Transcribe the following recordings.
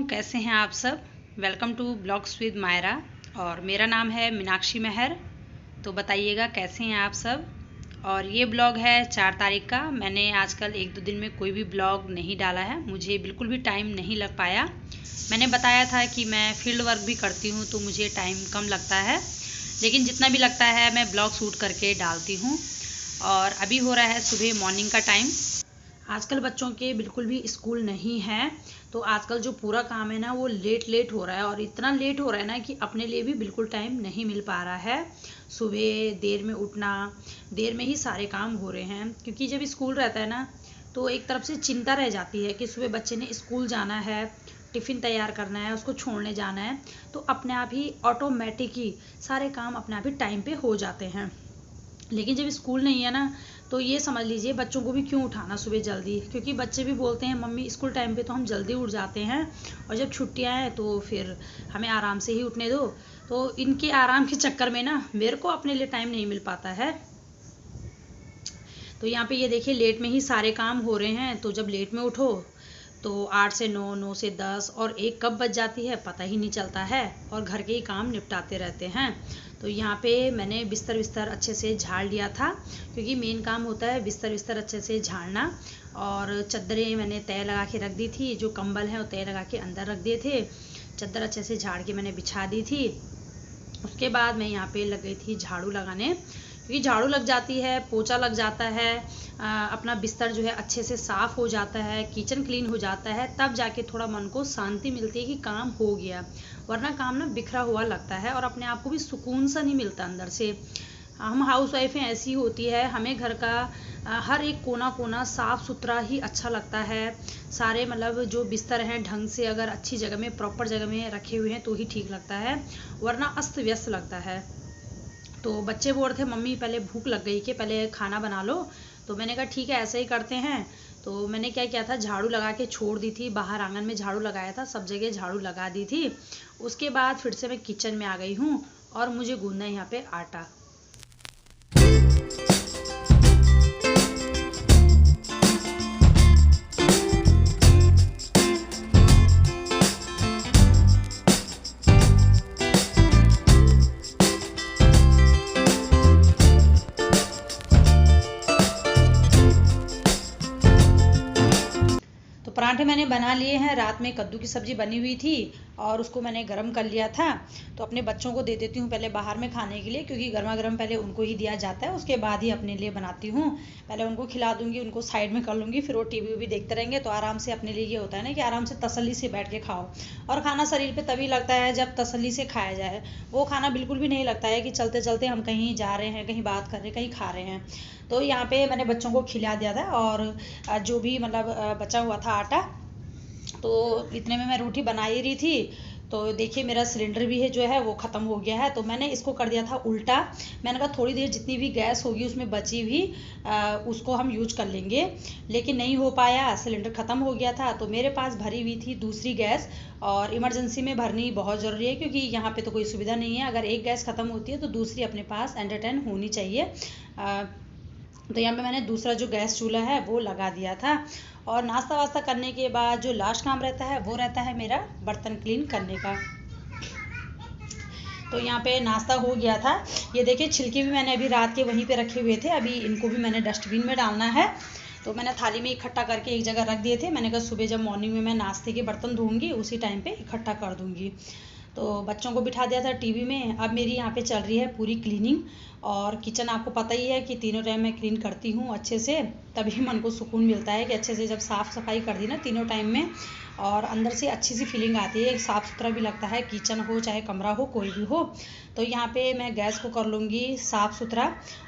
कैसे हैं आप सब। Welcome to blogs with Mayra और मेरा नाम है मीनाक्षी महर। तो बताइएगा कैसे हैं आप सब। और ये ब्लॉग है 4 तारीख का। मैंने आजकल 1-2 दिन में कोई भी ब्लॉग नहीं डाला है, मुझे बिल्कुल भी टाइम नहीं लग पाया। मैंने बताया था कि मैं फील्ड वर्क भी करती हूँ तो मुझे टाइम कम लगता है, लेकिन जितना भी लगता है मैं ब्लॉग शूट करके डालती हूँ। और अभी हो रहा है सुबह मॉर्निंग का टाइम। आजकल बच्चों के बिल्कुल भी स्कूल नहीं है, तो आजकल जो पूरा काम है ना वो लेट हो रहा है, और इतना लेट हो रहा है ना कि अपने लिए भी बिल्कुल टाइम नहीं मिल पा रहा है। सुबह देर में उठना, देर में ही सारे काम हो रहे हैं, क्योंकि जब स्कूल रहता है ना तो एक तरफ से चिंता रह जाती है कि सुबह बच्चे ने स्कूल जाना है, टिफ़िन तैयार करना है, उसको छोड़ने जाना है, तो अपने आप ही ऑटोमेटिक ही सारे काम अपने आप ही टाइम पे हो जाते हैं। लेकिन जब स्कूल नहीं है ना तो ये समझ लीजिए बच्चों को भी क्यों उठाना सुबह जल्दी, क्योंकि बच्चे भी बोलते हैं मम्मी स्कूल टाइम पे तो हम जल्दी उठ जाते हैं और जब छुट्टियां हैं तो फिर हमें आराम से ही उठने दो। तो इनके आराम के चक्कर में ना मेरे को अपने लिए टाइम नहीं मिल पाता है। तो यहाँ पे ये देखिए लेट में ही सारे काम हो रहे हैं। तो जब लेट में उठो तो 8 से 9, 9 से 10 और 1 कब बज जाती है पता ही नहीं चलता है, और घर के ही काम निपटाते रहते हैं। तो यहाँ पे मैंने बिस्तर अच्छे से झाड़ लिया था, क्योंकि मेन काम होता है बिस्तर अच्छे से झाड़ना। और चद्दरें मैंने तय लगा के रख दी थी, जो कंबल है वो तय लगा के अंदर रख दिए थे। चद्दर अच्छे से झाड़ के मैंने बिछा दी थी। उसके बाद मैं यहाँ पे लग गई थी झाड़ू लगाने, क्योंकि झाड़ू लग जाती है, पोछा लग जाता है, अपना बिस्तर जो है अच्छे से साफ़ हो जाता है, किचन क्लीन हो जाता है, तब जाके थोड़ा मन को शांति मिलती है कि काम हो गया। वरना काम ना बिखरा हुआ लगता है और अपने आप को भी सुकून सा नहीं मिलता अंदर से। हम हाउस वाइफें ऐसी होती है, हमें घर का हर एक कोना कोना साफ़ सुथरा ही अच्छा लगता है। सारे मतलब जो बिस्तर हैं ढंग से अगर अच्छी जगह में, प्रॉपर जगह में रखे हुए हैं तो ही ठीक लगता है, वरना अस्त व्यस्त लगता है। तो बच्चे बोल रहे थे मम्मी पहले भूख लग गई कि पहले खाना बना लो, तो मैंने कहा ठीक है ऐसे ही करते हैं। तो मैंने क्या किया था, झाड़ू लगा के छोड़ दी थी, बाहर आंगन में झाड़ू लगाया था, सब जगह झाड़ू लगा दी थी। उसके बाद फिर से मैं किचन में आ गई हूँ और मुझे गूंदना है यहाँ पे आटा। पराठे मैंने बना लिए हैं, रात में कद्दू की सब्ज़ी बनी हुई थी और उसको मैंने गरम कर लिया था। तो अपने बच्चों को दे देती हूँ पहले बाहर में खाने के लिए, क्योंकि गर्मा गर्म पहले उनको ही दिया जाता है, उसके बाद ही अपने लिए बनाती हूँ। पहले उनको खिला दूँगी, उनको साइड में कर लूँगी, फिर वो टीवी भी देखते रहेंगे तो आराम से अपने लिए ये होता है ना कि आराम से तसल्ली से बैठ के खाओ। और खाना शरीर पर तभी लगता है जब तसल्ली से खाया जाए। वो खाना बिल्कुल भी नहीं लगता है कि चलते चलते हम कहीं जा रहे हैं, कहीं बात कर रहे हैं, कहीं खा रहे हैं। तो यहाँ पे मैंने बच्चों को खिला दिया था, और जो भी मतलब बचा हुआ था आटा, तो इतने में मैं रोटी बना ही रही थी। तो देखिए मेरा सिलेंडर भी है जो है वो ख़त्म हो गया है, तो मैंने इसको कर दिया था उल्टा। मैंने कहा थोड़ी देर जितनी भी गैस होगी उसमें बची हुई उसको हम यूज कर लेंगे, लेकिन नहीं हो पाया, सिलेंडर ख़त्म हो गया था। तो मेरे पास भरी हुई थी दूसरी गैस, और इमरजेंसी में भरनी बहुत ज़रूरी है, क्योंकि यहाँ पे तो कोई सुविधा नहीं है। अगर एक गैस ख़त्म होती है तो दूसरी अपने पास एंटरटेन होनी चाहिए। तो यहाँ पे मैंने दूसरा जो गैस चूल्हा है वो लगा दिया था। और नाश्ता वास्ता करने के बाद जो लास्ट काम रहता है वो रहता है मेरा बर्तन क्लीन करने का। तो यहाँ पे नाश्ता हो गया था। ये देखिए छिलके भी मैंने अभी रात के वहीं पे रखे हुए थे, अभी इनको भी मैंने डस्टबिन में डालना है। तो मैंने थाली में इकट्ठा करके एक जगह रख दिए थे। मैंने कहा सुबह जब मॉर्निंग में मैं नाश्ते के बर्तन धोऊंगी उसी टाइम पे इकट्ठा कर दूंगी। तो बच्चों को बिठा दिया था टीवी में। अब मेरी यहाँ पे चल रही है पूरी क्लीनिंग, और किचन आपको पता ही है कि तीनों टाइम मैं क्लीन करती हूँ अच्छे से, तभी मन को सुकून मिलता है कि अच्छे से जब साफ़ सफाई कर दी ना तीनों टाइम में, और अंदर से अच्छी सी फीलिंग आती है, साफ़ सुथरा भी लगता है, किचन हो चाहे कमरा हो कोई भी हो। तो यहाँ पे मैं गैस को कर लूँगी साफ़ सुथरा।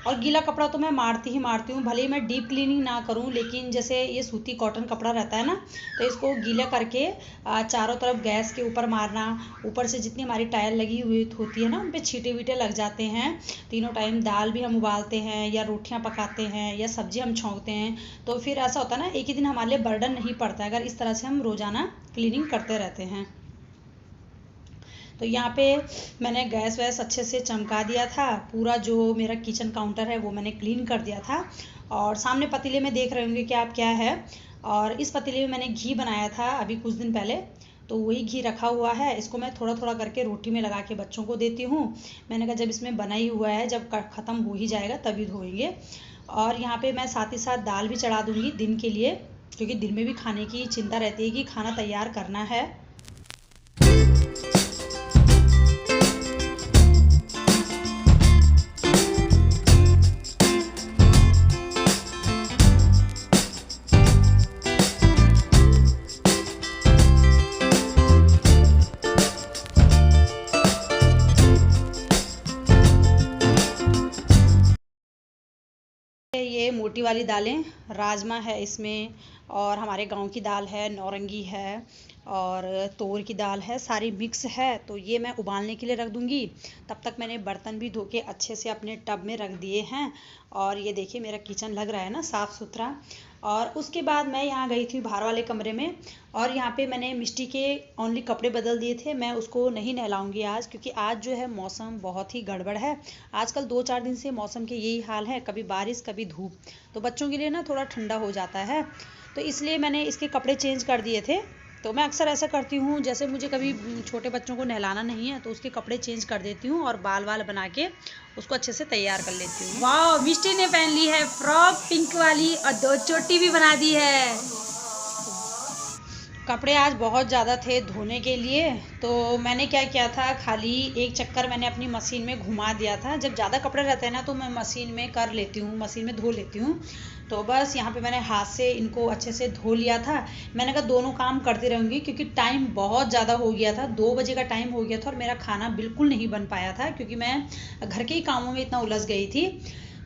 और गीला कपड़ा तो मैं मारती ही मारती हूँ, भले ही मैं डीप क्लीनिंग ना करूँ, लेकिन जैसे ये सूती कॉटन कपड़ा रहता है ना, तो इसको गीला करके चारों तरफ गैस के ऊपर मारना। ऊपर से जितनी हमारी टाइल लगी हुई होती है ना उन पर छींटे वीटे लग जाते हैं। तीनों टाइम दाल भी हम उबालते हैं या रोटियां पकाते हैं या सब्जी हम छौंकते हैं, तो फिर ऐसा होता है ना एक ही दिन हमारे लिए बर्डन नहीं पड़ता अगर इस तरह से हम रोज़ाना क्लीनिंग करते रहते हैं। तो यहाँ पे मैंने गैस वैस अच्छे से चमका दिया था, पूरा जो मेरा किचन काउंटर है वो मैंने क्लीन कर दिया था। और सामने पतीले में देख रहे होंगे कि आप क्या है, और इस पतीले में मैंने घी बनाया था अभी कुछ दिन पहले। तो वही घी रखा हुआ है, इसको मैं थोड़ा थोड़ा करके रोटी में लगा के बच्चों को देती हूँ। मैंने कहा जब इसमें बना ही हुआ है, जब ख़त्म हो ही जाएगा तभी धोएंगे। और यहाँ पे मैं साथ ही साथ दाल भी चढ़ा दूँगी दिन के लिए, क्योंकि दिन में भी खाने की चिंता रहती है कि खाना तैयार करना है। ये मोटी वाली दालें, राजमा है इसमें, और हमारे गांव की दाल है, नौरंगी है, और तोर की दाल है, सारी मिक्स है। तो ये मैं उबालने के लिए रख दूंगी। तब तक मैंने बर्तन भी धो के अच्छे से अपने टब में रख दिए हैं। और ये देखिए मेरा किचन लग रहा है ना साफ़ सुथरा। और उसके बाद मैं यहाँ गई थी बाहर वाले कमरे में, और यहाँ पे मैंने मिष्टी के ओनली कपड़े बदल दिए थे। मैं उसको नहीं नहलाऊंगी आज, क्योंकि आज जो है मौसम बहुत ही गड़बड़ है। आजकल 2-4 दिन से मौसम के यही हाल है, कभी बारिश कभी धूप। तो बच्चों के लिए ना थोड़ा ठंडा हो जाता है, तो इसलिए मैंने इसके कपड़े चेंज कर दिए थे। तो मैं अक्सर ऐसा करती हूँ, जैसे मुझे कभी छोटे बच्चों को नहलाना नहीं है तो उसके कपड़े चेंज कर देती हूँ और बाल वाल बना के उसको अच्छे से तैयार कर लेती हूँ। वाह, मिष्टी ने पहन ली है फ्रॉक पिंक वाली और 2 चोटी भी बना दी है। कपड़े आज बहुत ज़्यादा थे धोने के लिए, तो मैंने क्या किया था, खाली एक चक्कर मैंने अपनी मशीन में घुमा दिया था। जब ज़्यादा कपड़े रहते हैं ना तो मैं मशीन में कर लेती हूँ, मशीन में धो लेती हूँ। तो बस यहाँ पे मैंने हाथ से इनको अच्छे से धो लिया था। मैंने कहा दोनों काम करती रहूँगी, क्योंकि टाइम बहुत ज़्यादा हो गया था, 2 बजे का टाइम हो गया था और मेरा खाना बिल्कुल नहीं बन पाया था, क्योंकि मैं घर के ही कामों में इतना उलझ गई थी।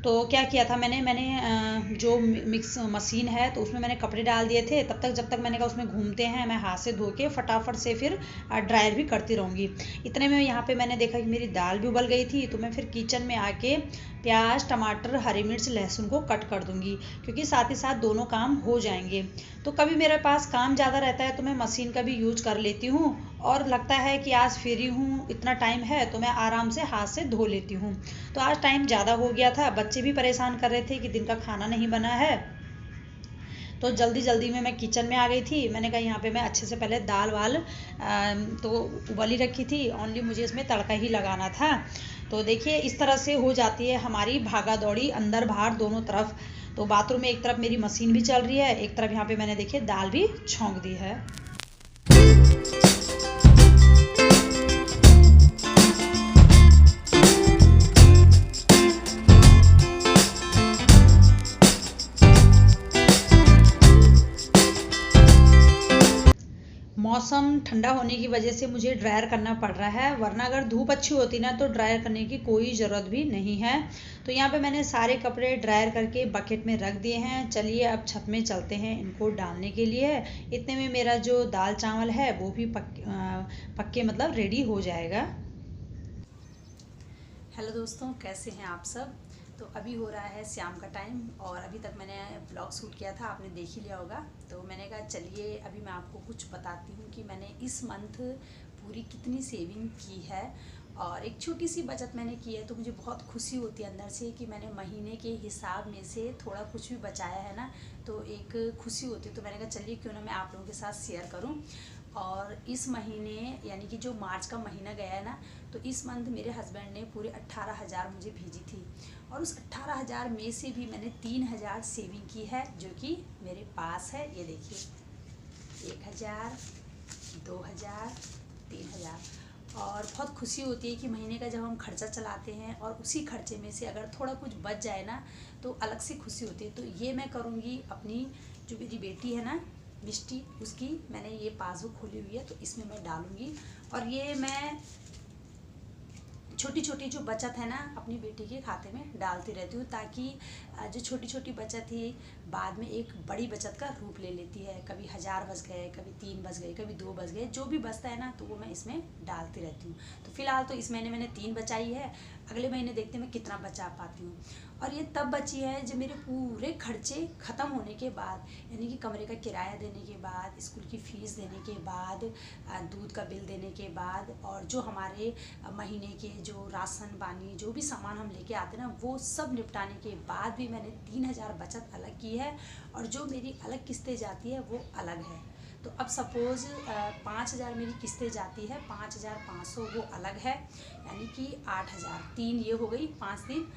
तो क्या किया था मैंने जो मिक्स मशीन है तो उसमें मैंने कपड़े डाल दिए थे। तब तक जब तक मैंने कहा उसमें घूमते हैं, मैं हाथ से धो के फटाफट से फिर ड्रायर भी करती रहूँगी। इतने में यहाँ पे मैंने देखा कि मेरी दाल भी उबल गई थी, तो मैं फिर किचन में आके प्याज, टमाटर, हरी मिर्च, लहसुन को कट कर दूँगी, क्योंकि साथ ही साथ दोनों काम हो जाएंगे। तो कभी मेरे पास काम ज़्यादा रहता है तो मैं मशीन का भी यूज कर लेती हूँ, और लगता है कि आज फ्री हूँ, इतना टाइम है, तो मैं आराम से हाथ से धो लेती हूँ। तो आज टाइम ज़्यादा हो गया था, बच्चे भी परेशान कर रहे थे कि दिन का खाना नहीं बना है। तो जल्दी जल्दी में मैं किचन में आ गई थी। मैंने कहा यहाँ पे मैं अच्छे से पहले दाल वाल तो उबल ही रखी थी, ओनली मुझे इसमें तड़का ही लगाना था। तो देखिए इस तरह से हो जाती है हमारी भागा दौड़ी, अंदर बाहर दोनों तरफ। तो बाथरूम में एक तरफ मेरी मशीन भी चल रही है, एक तरफ यहाँ पे मैंने देखिए दाल भी छौंक दी है। मौसम ठंडा होने की वजह से मुझे ड्रायर करना पड़ रहा है, वरना अगर धूप अच्छी होती ना तो ड्रायर करने की कोई ज़रूरत भी नहीं है। तो यहाँ पे मैंने सारे कपड़े ड्रायर करके बकेट में रख दिए हैं। चलिए अब छत में चलते हैं इनको डालने के लिए। इतने में मेरा जो दाल चावल है वो भी पक्के मतलब रेडी हो जाएगा। हेलो दोस्तों, कैसे हैं आप सब। तो अभी हो रहा है शाम का टाइम, और अभी तक मैंने ब्लॉग शूट किया था, आपने देख ही लिया होगा। तो मैंने कहा चलिए अभी मैं आपको कुछ बताती हूँ कि मैंने इस मंथ पूरी कितनी सेविंग की है, और एक छोटी सी बचत मैंने की है। तो मुझे बहुत खुशी होती है अंदर से कि मैंने महीने के हिसाब में से थोड़ा कुछ भी बचाया है ना, तो एक खुशी होती है। तो मैंने कहा चलिए क्यों ना मैं आप लोगों के साथ शेयर करूँ। और इस महीने यानी कि जो मार्च का महीना गया है ना, तो इस मंथ मेरे हस्बैंड ने पूरे 18,000 मुझे भेजी थी, और उस 18,000 में से भी मैंने 3,000 सेविंग की है, जो कि मेरे पास है। ये देखिए 1,000, 2,000, 3,000। और बहुत खुशी होती है कि महीने का जब हम खर्चा चलाते हैं और उसी खर्चे में से अगर थोड़ा कुछ बच जाए ना, तो अलग से खुशी होती है। तो ये मैं करूँगी, अपनी जो मेरी बेटी है ना मिष्टी, उसकी मैंने ये पासबुक खोली हुई है, तो इसमें मैं डालूँगी। और ये मैं छोटी छोटी जो बचत है ना अपनी बेटी के खाते में डालती रहती हूँ, ताकि जो छोटी छोटी बचत ही बाद में एक बड़ी बचत का रूप ले लेती है। कभी 1,000 बच गए, कभी 3 बच गए, कभी 2 बच गए, जो भी बचता है ना तो वो मैं इसमें डालती रहती हूँ। तो फिलहाल तो इस महीने मैंने 3 बचाई है, अगले महीने देखते हैं मैं कितना बचा पाती हूँ। और ये तब बची है जब मेरे पूरे खर्चे ख़त्म होने के बाद, यानी कि कमरे का किराया देने के बाद, स्कूल की फ़ीस देने के बाद, दूध का बिल देने के बाद, और जो हमारे महीने के जो राशन पानी जो भी सामान हम लेके आते हैं ना, वो सब निपटाने के बाद भी मैंने 3,000 बचत अलग की है, और जो मेरी अलग किस्तें जाती है वो अलग है। तो अब सपोज़ 5,000 मेरी किस्तें जाती है, 5,500 वो अलग है, यानी कि 8,000, 3 ये हो गई, 5 दिन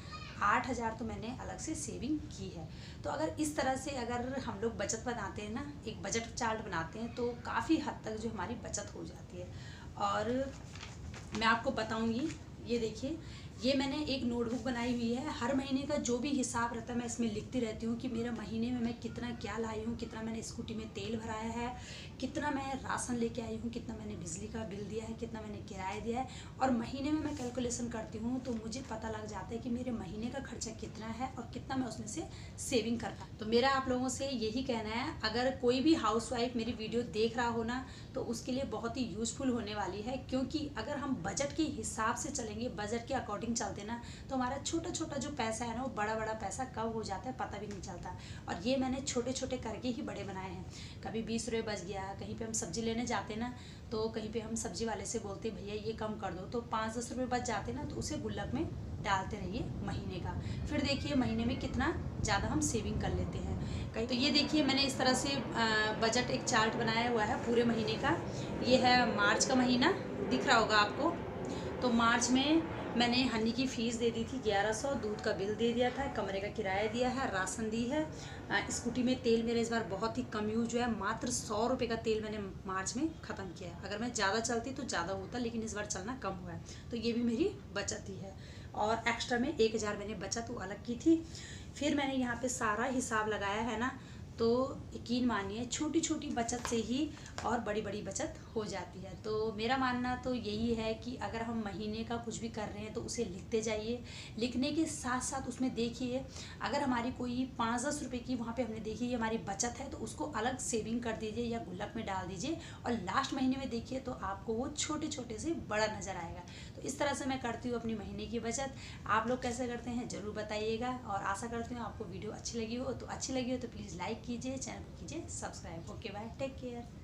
8,000 तो मैंने अलग से सेविंग की है। तो अगर इस तरह से अगर हम लोग बचत बनाते हैं ना, एक बजट चार्ट बनाते हैं, तो काफ़ी हद तक जो हमारी बचत हो जाती है। और मैं आपको बताऊंगी, ये देखिए, ये मैंने एक नोटबुक बनाई हुई है। हर महीने का जो भी हिसाब रहता है मैं इसमें लिखती रहती हूँ कि मेरे महीने में मैं कितना क्या लाई हूँ, कितना मैंने स्कूटी में तेल भराया है, कितना मैं राशन लेके आई हूँ, कितना मैंने बिजली का बिल दिया है, कितना मैंने किराया दिया है। और महीने में मैं कैलकुलेशन करती हूँ तो मुझे पता लग जाता है कि मेरे महीने का खर्चा कितना है और कितना मैं उसमें से सेविंग कर पाऊँ। तो मेरा आप लोगों से यही कहना है, अगर कोई भी हाउसवाइफ मेरी वीडियो देख रहा हो ना, तो उसके लिए बहुत ही यूज़फुल होने वाली है। क्योंकि अगर हम बजट के हिसाब से चलेंगे, बजट के अकॉर्डिंग चलते ना, तो हमारा छोटा छोटा जो पैसा है ना, वो बड़ा बड़ा पैसा कब हो जाता है पता भी नहीं चलता। और ये मैंने छोटे छोटे करके ही बड़े बनाए हैं। कभी 20 रुपये बच गया, कहीं पे हम सब्जी लेने जाते ना, तो कहीं पे हम सब्जी वाले से बोलते भैया ये कम कर दो, तो 5-10 रुपये बच जाते ना, तो उसे गुल्लक में डालते रहिए महीने का। फिर देखिए महीने में कितना ज़्यादा हम सेविंग कर लेते हैं कहीं। तो ये देखिए मैंने इस तरह से बजट एक चार्ट बनाया हुआ है पूरे महीने का। ये है मार्च का महीना, दिख रहा होगा आपको। तो मार्च में मैंने हनी की फ़ीस दे दी थी 1100, दूध का बिल दे दिया था, कमरे का किराया दिया है, राशन दी है। स्कूटी में तेल मेरा इस बार बहुत ही कम यूज हुआ है, मात्र 100 रुपये का तेल मैंने मार्च में ख़त्म किया है। अगर मैं ज़्यादा चलती तो ज़्यादा होता, लेकिन इस बार चलना कम हुआ है, तो ये भी मेरी बचत ही है। और एक्स्ट्रा में 1,000 मैंने बचत वो अलग की थी। फिर मैंने यहाँ पे सारा हिसाब लगाया है ना, तो यकीन मानिए छोटी छोटी बचत से ही और बड़ी बड़ी बचत हो जाती है। तो मेरा मानना तो यही है कि अगर हम महीने का कुछ भी कर रहे हैं तो उसे लिखते जाइए। लिखने के साथ साथ उसमें देखिए, अगर हमारी कोई 5-10 रुपये की वहाँ पे हमने देखी हमारी बचत है, तो उसको अलग सेविंग कर दीजिए या गुल्लक में डाल दीजिए, और लास्ट महीने में देखिए तो आपको वो छोटे छोटे से बड़ा नज़र आएगा। तो इस तरह से मैं करती हूँ अपनी महीने की बचत। आप लोग कैसे करते हैं ज़रूर बताइएगा, और आशा करती हूँ आपको वीडियो अच्छी लगी हो। तो अच्छी लगी हो तो प्लीज़ लाइक कीजिए, चैनल को कीजिए subscribe. Okay bye, take care.